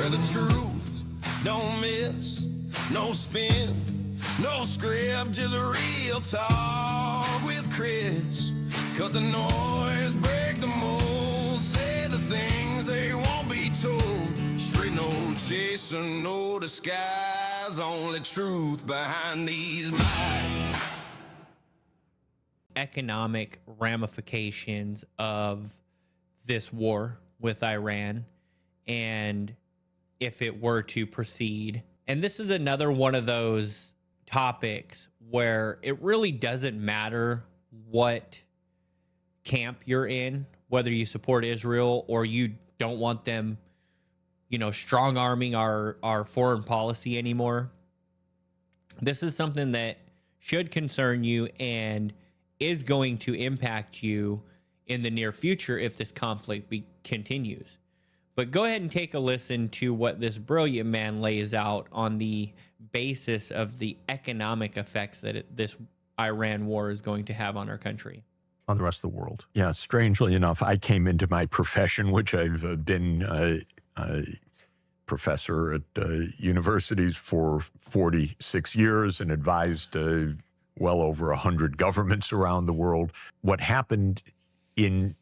where the truth don't miss, no spin, no script, just real talk with Chris. Cut the noise, break the mold, say the things they won't be told. Straight no chaser, no disguise, only truth behind these mics. Economic ramifications of this war with Iran, and if it were to proceed. And this is another one of those topics where it really doesn't matter what camp you're in, whether you support Israel or you don't want them, strong arming our foreign policy anymore. This is something that should concern you and is going to impact you in the near future if this conflict continues. But go ahead and take a listen to what this brilliant man lays out on the basis of the economic effects that this Iran war is going to have on our country. On the rest of the world. Yeah, strangely enough, I came into my profession, which I've been a professor at universities for 46 years and advised well over 100 governments around the world. What happened in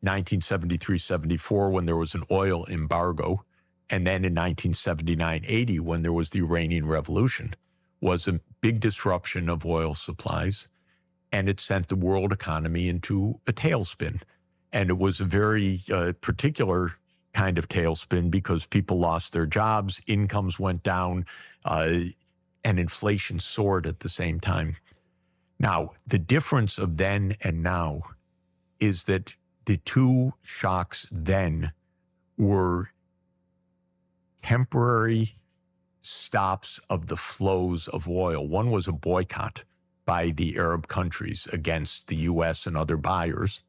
1973-74 when there was an oil embargo, and then in 1979-80 when there was the Iranian Revolution, was a big disruption of oil supplies, and it sent the world economy into a tailspin. And it was a very particular kind of tailspin because people lost their jobs, incomes went down, and inflation soared at the same time. Now, the difference of then and now is that the two shocks then were temporary stops of the flows of oil. One was a boycott by the Arab countries against the U.S. and other buyers,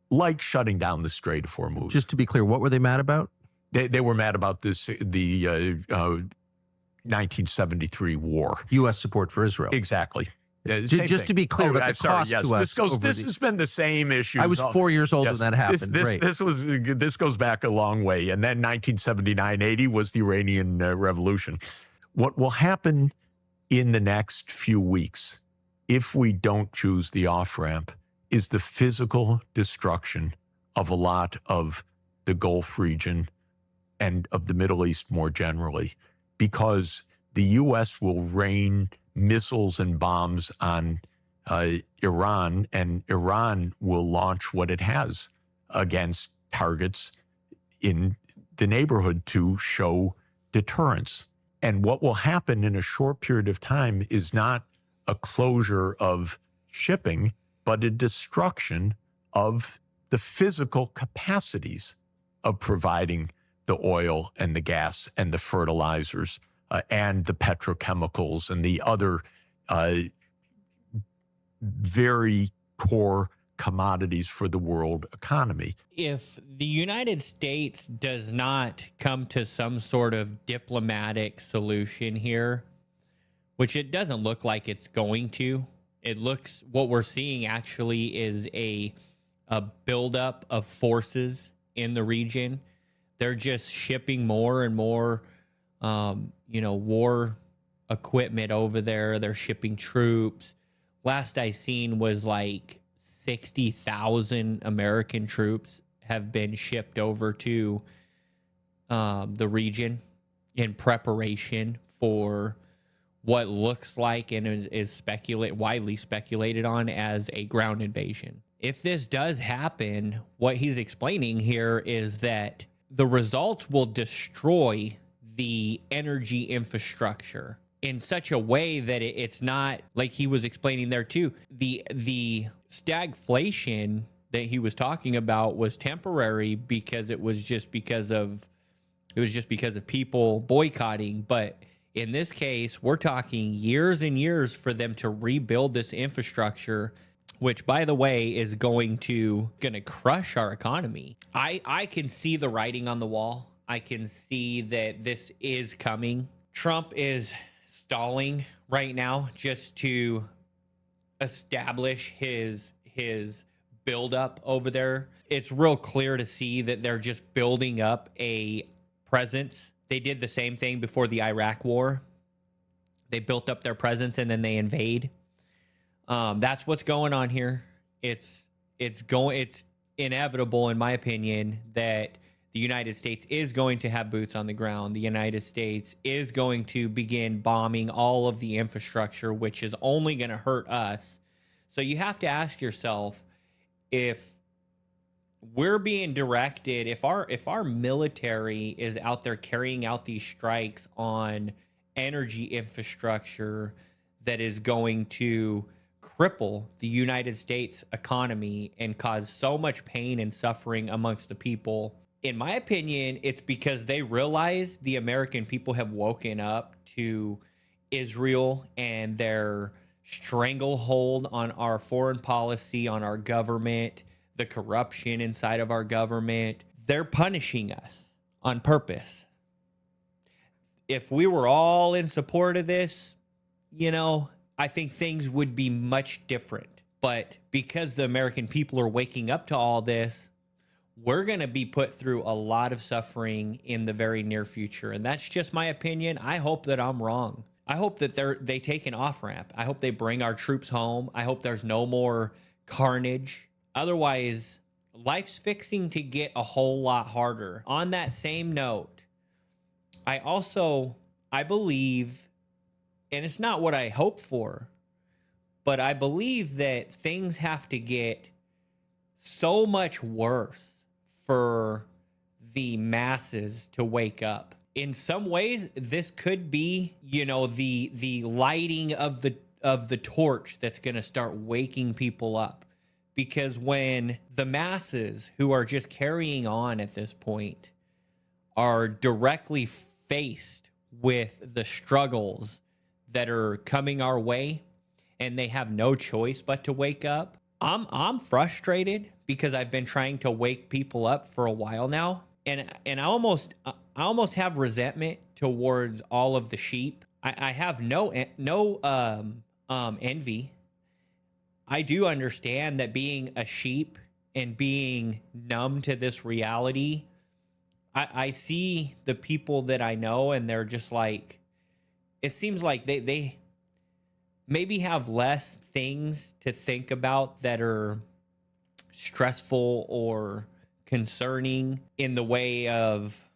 like shutting down the Strait of Hormuz. Just to be clear, what were they mad about? They were mad about the 1973 war. U.S. support for Israel. Exactly. Just to be clear about the cost to us. This has been the same issue. I was 4 years old when that happened. This goes back a long way. And then 1979-80 was the Iranian Revolution. What will happen in the next few weeks, if we don't choose the off-ramp, is the physical destruction of a lot of the Gulf region and of the Middle East more generally, because the U.S. will rain missiles and bombs on Iran, and Iran will launch what it has against targets in the neighborhood to show deterrence. And what will happen in a short period of time is not a closure of shipping, but a destruction of the physical capacities of providing the oil and the gas and the fertilizers and the petrochemicals and the other very core commodities for the world economy. If the United States does not come to some sort of diplomatic solution here, which it doesn't look like it's going to, what we're seeing actually is a buildup of forces in the region. They're just shipping more and more war equipment over there. They're shipping troops. Last I seen was like 60,000 American troops have been shipped over to the region in preparation for what looks like and is widely speculated on as a ground invasion. If this does happen, what he's explaining here is that the results will destroy the energy infrastructure in such a way that it's not, like he was explaining there too, the stagflation that he was talking about was temporary because it was just because of people boycotting. But in this case, we're talking years and years for them to rebuild this infrastructure, which, by the way, is going to crush our economy. I can see the writing on the wall. I can see that this is coming. Trump is stalling right now just to establish his buildup over there. It's real clear to see that they're just building up a presence They did the same thing before the Iraq war. They built up their presence and then they invade. That's what's going on here. It's inevitable, in my opinion, that the United States is going to have boots on the ground. The United States is going to begin bombing all of the infrastructure, which is only going to hurt us. So you have to ask yourself, if we're being directed, if our military is out there carrying out these strikes on energy infrastructure that is going to cripple the United States economy and cause so much pain and suffering amongst the people, in my opinion, it's because they realize the American people have woken up to Israel and their stranglehold on our foreign policy, on our government, the corruption inside of our government. They're punishing us on purpose. If we were all in support of this, I think things would be much different. But because the American people are waking up to all this, we're going to be put through a lot of suffering in the very near future. And that's just my opinion. I hope that I'm wrong. I hope that they take an off-ramp. I hope they bring our troops home. I hope there's no more carnage. Otherwise, life's fixing to get a whole lot harder. On that same note, I believe, and it's not what I hope for, but I believe that things have to get so much worse for the masses to wake up. In some ways, this could be, the lighting of the torch that's going to start waking people up. Because when the masses who are just carrying on at this point are directly faced with the struggles that are coming our way, and they have no choice but to wake up, I'm frustrated because I've been trying to wake people up for a while now, and I almost have resentment towards all of the sheep. I have no envy. I do understand that being a sheep and being numb to this reality, I see the people that I know, and they're just like, it seems like they maybe have less things to think about that are stressful or concerning in the way of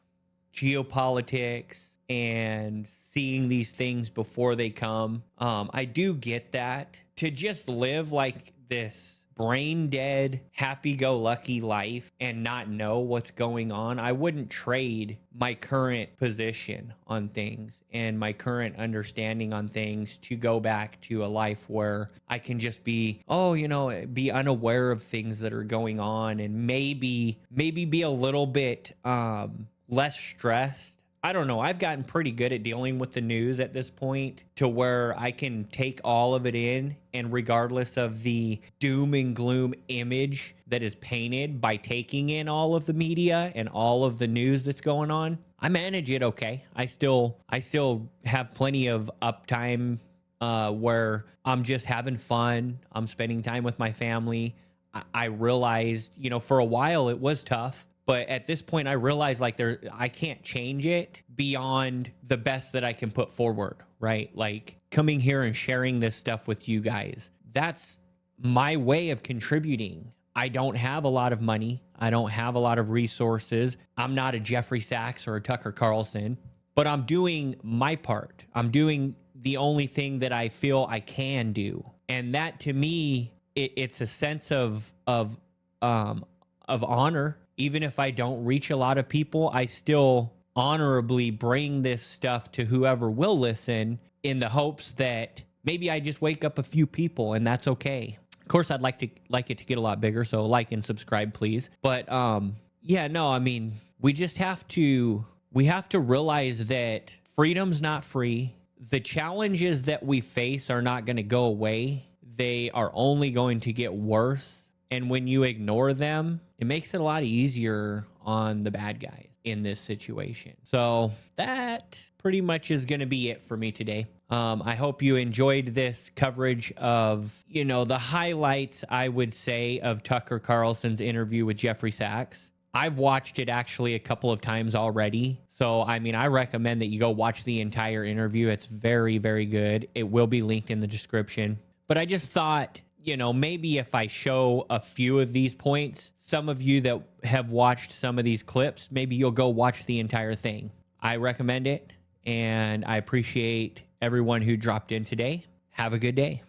geopolitics and seeing these things before they come. I do get that. To just live like this brain dead, happy-go-lucky life and not know what's going on, I wouldn't trade my current position on things and my current understanding on things to go back to a life where I can just be unaware of things that are going on and maybe be a little bit less stressed. I don't know. I've gotten pretty good at dealing with the news at this point to where I can take all of it in, and regardless of the doom and gloom image that is painted by taking in all of the media and all of the news that's going on, I manage it okay. I still have plenty of uptime where I'm just having fun. I'm spending time with my family. I realized, for a while it was tough. But at this point, I realize I can't change it beyond the best that I can put forward, right? Like coming here and sharing this stuff with you guys. That's my way of contributing. I don't have a lot of money. I don't have a lot of resources. I'm not a Jeffrey Sachs or a Tucker Carlson, but I'm doing my part. I'm doing the only thing that I feel I can do. And that to me, it's a sense of honor. Even if I don't reach a lot of people, I still honorably bring this stuff to whoever will listen in the hopes that maybe I just wake up a few people, and that's okay. Of course, I'd like it to get a lot bigger, so like and subscribe, please. But we have to realize that freedom's not free. The challenges that we face are not going to go away. They are only going to get worse. And when you ignore them, it makes it a lot easier on the bad guys in this situation. So that pretty much is going to be it for me today. I hope you enjoyed this coverage of, the highlights, I would say, of Tucker Carlson's interview with Jeffrey Sachs. I've watched it actually a couple of times already. So, I mean, I recommend that you go watch the entire interview. It's very, very good. It will be linked in the description. But I just thought, you know, maybe if I show a few of these points, some of you that have watched some of these clips, maybe you'll go watch the entire thing. I recommend it, and I appreciate everyone who dropped in today. Have a good day.